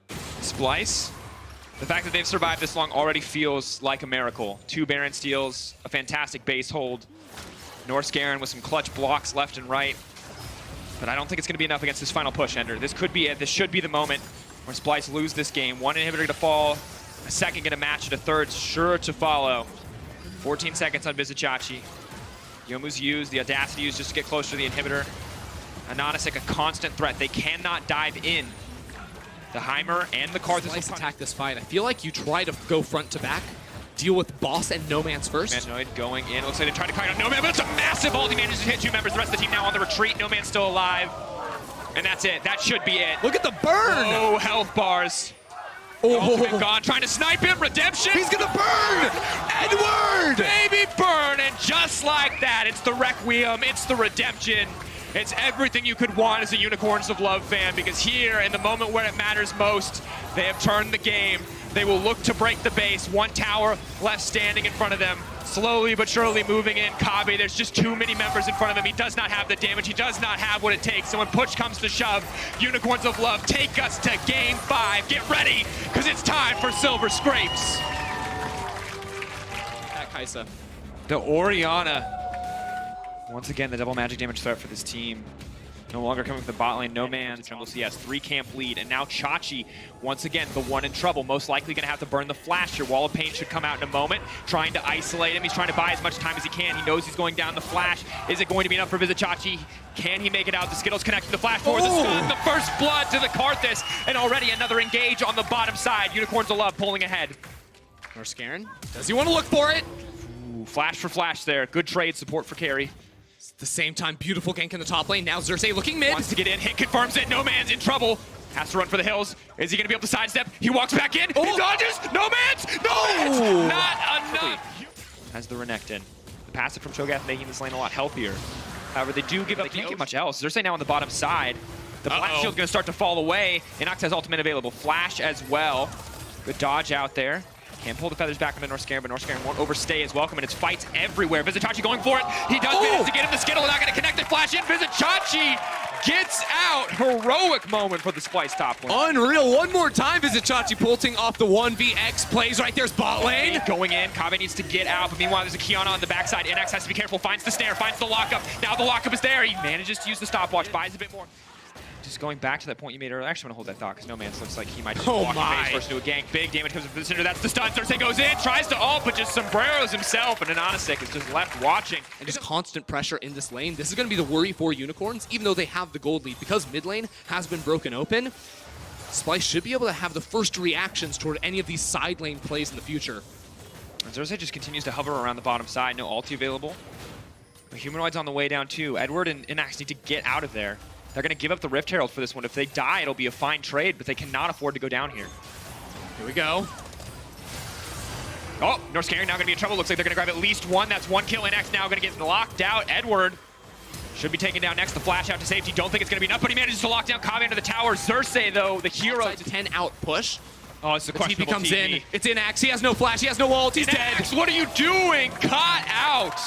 Splyce. The fact that they've survived this long already feels like a miracle. 2 Baron steals, a fantastic base hold. Norskaren with some clutch blocks left and right. But I don't think it's going to be enough against this final push, Ender. This could be it. This should be the moment where Splyce lose this game. 1 inhibitor to fall, a second going to match it, a third sure to follow. 14 seconds on Vizichachi. Yomu's used, the Audacity used just to get closer to the inhibitor. Ananasik, a constant threat. They cannot dive in. The Heimer and the Karthus Splyce attack this fight. I feel like you try to go front to back, deal with Boss and No Man's first. Humanoid going in. It looks like they tried to kite on No Man, but it's a massive ult. He manages to hit 2 members. The rest of the team now on the retreat. No Man's still alive. And that's it. That should be it. Look at the burn! Oh, health bars. Oh, gone. Trying to snipe him. Redemption. He's gonna burn! Edward! Baby burn. And just like that, it's the Requiem. It's the Redemption. It's everything you could want as a Unicorns of Love fan, because here, in the moment where it matters most, they have turned the game. They will look to break the base. 1 tower left standing in front of them. Slowly but surely moving in. Kame, there's just too many members in front of him. He does not have the damage. He does not have what it takes. So when push comes to shove, Unicorns of Love take us to Game 5. Get ready, because it's time for Silver Scrapes. Kaisa. The Orianna. Once again, the double magic damage threat for this team. No longer coming from the bot lane, no man. Jungle CS, 3-camp lead. And now Chachi, once again, the one in trouble. Most likely going to have to burn the flash here. Wall of Pain should come out in a moment. Trying to isolate him. He's trying to buy as much time as he can. He knows he's going down the flash. Is it going to be enough for Visit Chachi? Can he make it out? The Skittles connect to the flash forward. The stun, the first blood to the Karthus. And already another engage on the bottom side. Unicorns of Love pulling ahead. Norscaron, does he want to look for it? Ooh, flash for flash there. Good trade, support for carry. At the same time, beautiful gank in the top lane. Now Xerxes looking mid. Wants to get in, hit confirms it, no man's in trouble. Has to run for the hills. Is he gonna be able to sidestep? He walks back in, he dodges, no man's, not enough. Has the Renekton. The passive from Cho'Gath making this lane a lot healthier. However, they do give up, they can't get much else. Xerxes now on the bottom side. The Black Shield's gonna start to fall away. Inox has ultimate available, flash as well. Good dodge out there. Can't pull the feathers back onto Norscaron, but Norscaron won't overstay his welcome, and it's fights everywhere. Visitachi going for it. He does manage to get him the Skittle, not going to connect it. Flash in. Visitachi gets out. Heroic moment for the Splyce top lane. Unreal. One more time, Visitachi pulling off the 1vx plays right there's bot lane. Going in. Kave needs to get out, but meanwhile, there's a Kiana on the backside. Inax has to be careful. Finds the snare, finds the lockup. Now the lockup is there. He manages to use the stopwatch, buys a bit more. Just going back to that point you made earlier, I actually want to hold that thought because No Man's looks like he might just walk face first into a gank. Big damage comes from the center. That's the stun. Xerxes goes in, tries to ult, but just sombreros himself, and Anonasik is just left watching. And just constant pressure in this lane. This is going to be the worry for Unicorns, even though they have the gold lead. Because mid lane has been broken open, Splyce should be able to have the first reactions toward any of these side lane plays in the future. And Xerxes just continues to hover around the bottom side. No ulti available. But Humanoid's on the way down too. Edward and Inax need to get out of there. They're going to give up the Rift Herald for this one. If they die, it'll be a fine trade, but they cannot afford to go down here. Here we go. Oh, Norscaron now going to be in trouble. Looks like they're going to grab at least one. That's one kill. Inax now going to get locked out. Edward should be taken down next. The flash out to safety. Don't think it's going to be enough, but he manages to lock down Kave into the tower. Xerxes, though, the hero. Outside to 10 out push. Oh, it's a questionable TP comes TP. in. It's Inax. He has no flash. He has no ult. He's dead. What are you doing? Caught out.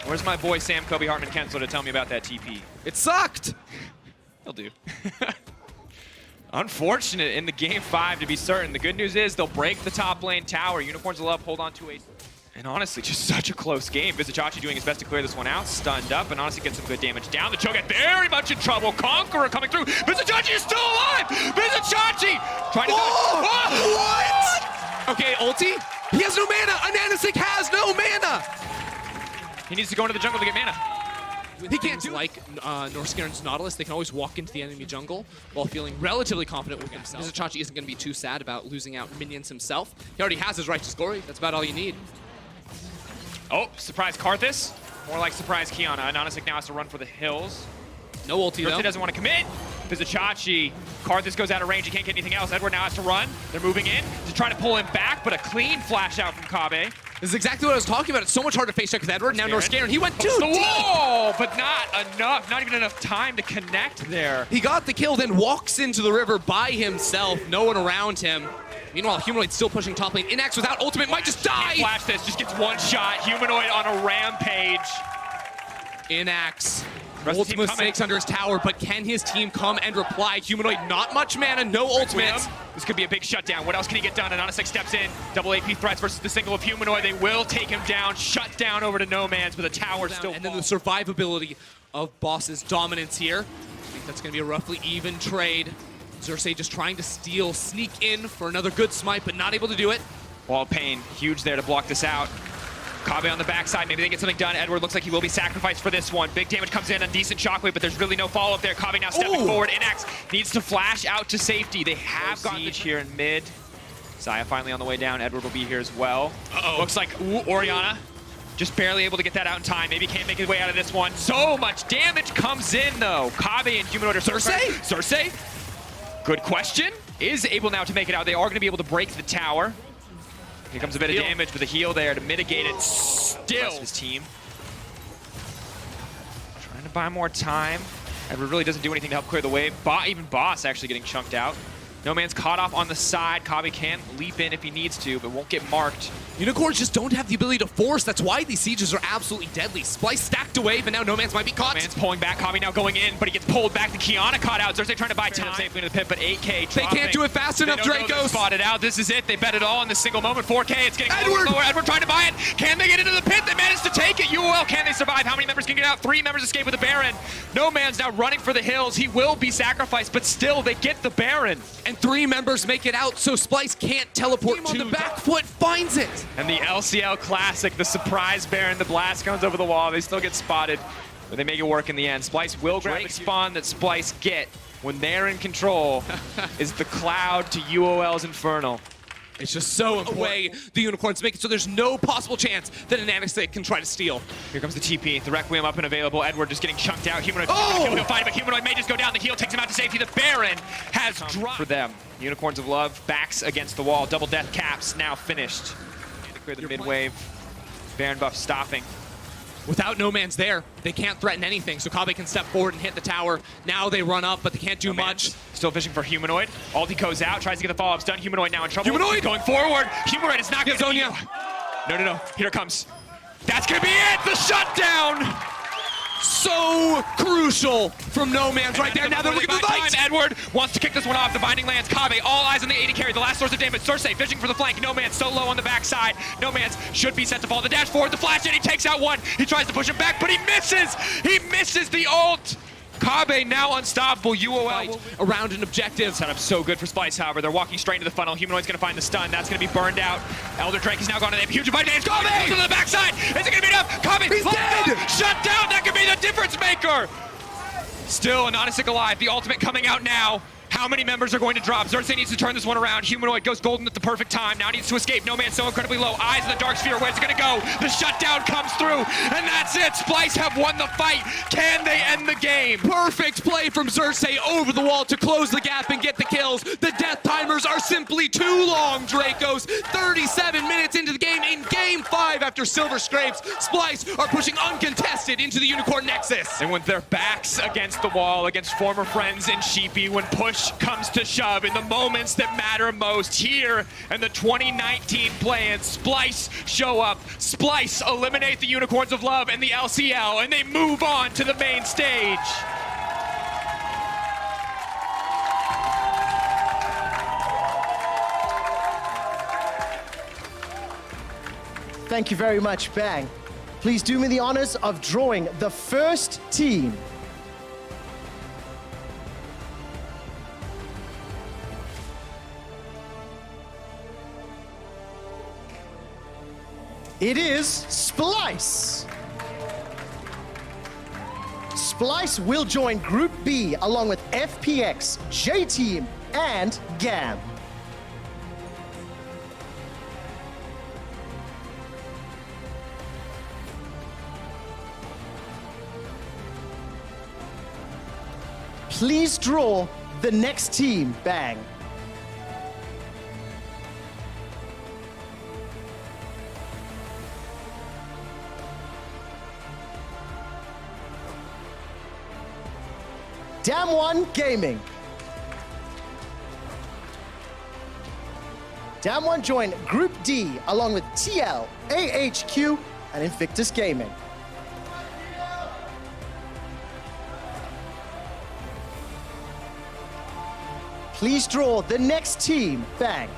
Where's my boy Sam Kobe Hartman Kensler to tell me about that TP? It sucked. He'll do. Unfortunate in the game 5 to be certain. The good news is they'll break the top lane tower. Unicorns will hold on to a... And honestly, just such a close game. Visitachi doing his best to clear this one out. Stunned up and honestly gets some good damage down. The Cho'Gath very much in trouble. Conqueror coming through. Visitachi is still alive! Visitachi! Trying to... What? Okay, ulti. He has no mana. Ananasik has no mana. He needs to go into the jungle to get mana. He can't do like Norscaron's Nautilus. They can always walk into the enemy jungle while feeling relatively confident with himself. Visitachi isn't going to be too sad about losing out minions himself. He already has his Righteous Glory. That's about all you need. Oh, surprise Karthus. More like surprise Kiana. Anonasik now has to run for the hills. No ulti though. Doesn't want to commit. Visitachi. Karthus goes out of range. He can't get anything else. Edward now has to run. They're moving in to try to pull him back, but a clean flash out from Kave. This is exactly what I was talking about. It's so much harder to face check with Edward. Now Norscaron, he went too the deep. Wall, but not enough. Not even enough time to connect there. He got the kill, then walks into the river by himself. No one around him. Meanwhile, Humanoid still pushing top lane. Inax without ultimate might just die. Flash this, just gets one shot. Humanoid on a rampage. Inax. Ultimate snakes under his tower, but can his team come and reply? Humanoid, not much mana, no ultimate. This could be a big shutdown. What else can he get done? Anonasik steps in. Double AP threats versus the single of Humanoid. They will take him down. Shut down over to No Man's, but the tower still And then the survivability of Boss's dominance here. I think that's going to be a roughly even trade. Xerxes just trying to steal, sneak in for another good smite, but not able to do it. Wall of Pain, huge there to block this out. Kave on the backside, maybe they get something done. Edward looks like he will be sacrificed for this one. Big damage comes in, a decent shockwave, but there's really no follow-up there. Kave now stepping forward. Inax needs to flash out to safety. They have got siege here in mid. Xayah finally on the way down. Edward will be here as well. Looks like, Orianna just barely able to get that out in time. Maybe can't make his way out of this one. So much damage comes in, though. Kave and Humanoid are... Xerxes? Good question. Is able now to make it out. They are going to be able to break the tower. Here comes a bit of damage, but the heal there to mitigate it still. His team. Trying to buy more time. Edward really doesn't do anything to help clear the wave. Even Boss actually getting chunked out. No Man's caught off on the side. Kobbe can leap in if he needs to, but won't get marked. Unicorns just don't have the ability to force. That's why these sieges are absolutely deadly. Splyce stacked away, but now No Man's might be caught. No Man's pulling back. Kobbe now going in, but he gets pulled back. The Kiana caught out. Xerxes trying to buy time safely into the pit, but 8K They can't do it fast enough, Dracos. Spotted out. This is it. They bet it all in this single moment. 4K. It's getting Edward! lower. Edward trying to buy it. Can they get into the pit? They managed to take it. UOL, can they survive? How many members can get out? 3 members escape with the Baron. No Man's now running for the hills. He will be sacrificed, but still they get the Baron. And 3 members make it out, so Splyce can't teleport to the back foot, finds it. And the LCL Classic, the surprise Baron, the blast comes over the wall. They still get spotted, but they make it work in the end. Splyce will grab the spawn that Splyce get when they're in control is the Cloud to UOL's Infernal. It's just so away the Unicorns make it so there's no possible chance that an Anaxic can try to steal. Here comes the TP, the Requiem up and available. Edward just getting chunked out. Humanoid he'll find him, but Humanoid may just go down. The heal takes him out to safety. The Baron has dropped for them. Unicorns of Love, backs against the wall. Double death caps now finished. To clear the mid-wave. Baron buff stopping. Without No Man's there, they can't threaten anything, so Kobbe can step forward and hit the tower. Now they run up, but they can't do much. Still fishing for Humanoid. Aldi goes out, tries to get the follow-ups done. Humanoid now in trouble. Humanoid! Going forward. Humanoid is not going to... Zonia. No. Here it comes. That's going to be it! The shutdown! So crucial from No Man's right there. Now they're looking for the fight. Edward wants to kick this one off. The binding lands. Kobbe, all eyes on the 80 carry. The last source of damage. Xerxes fishing for the flank. No Man's so low on the backside. No Man's should be set to fall. The dash forward, the flash, and he takes out one. He tries to push him back, but he misses. He misses the ult. Kobbe now unstoppable. UOL around an objective. Set up so good for Splyce, however. They're walking straight into the funnel. Humanoid's going to find the stun. That's going to be burned out. Elder Drake is now gone to the huge advantage. Kobbe to the backside. Is it going to be enough? Kobbe, he's dead. Shut down. That could be the difference maker. Still an Anaxic alive. The ultimate coming out now. How many members are going to drop? Xerxes needs to turn this one around. Humanoid goes golden at the perfect time. Now needs to escape. No Man's so incredibly low. Eyes in the dark sphere. Where's it going to go? The shutdown comes through, and that's it. Splyce have won the fight. Can they end the game? Perfect play from Xerxes over the wall to close the gap and get the kills. The death timers are simply too long, Dracos. 37 minutes into the game in Game 5 after Silver Scrapes. Splyce are pushing uncontested into the Unicorn Nexus. And when their backs against the wall, against former friends in Sheepy, when push comes to shove in the moments that matter most, here in the 2019 play-in, Splyce show up. Splyce eliminate the Unicorns of Love and the LCL, and they move on to the main stage. Thank you very much, Bang. Please do me the honors of drawing the first team. It is Splyce. Splyce will join Group B along with FPX, J-Team, and GAM. Please draw the next team, Bang. Dam1 Gaming. Dam1 joined Group D along with TL, AHQ, and Invictus Gaming. Please draw the next team, Bang.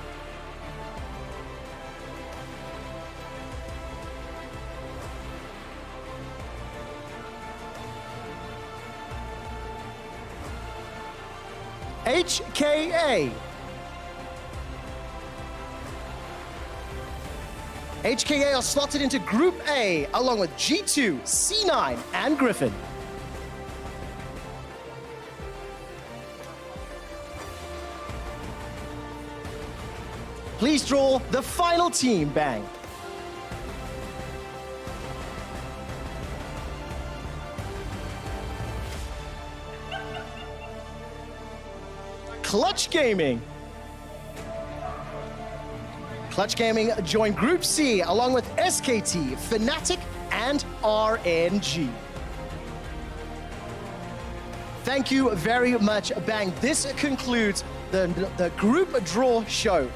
HKA. HKA are slotted into Group A along with G2, C9, and Griffin. Please draw the final team, Bang. Clutch Gaming. Clutch Gaming joined Group C along with SKT, Fnatic, and RNG. Thank you very much, Bang. This concludes the group draw show.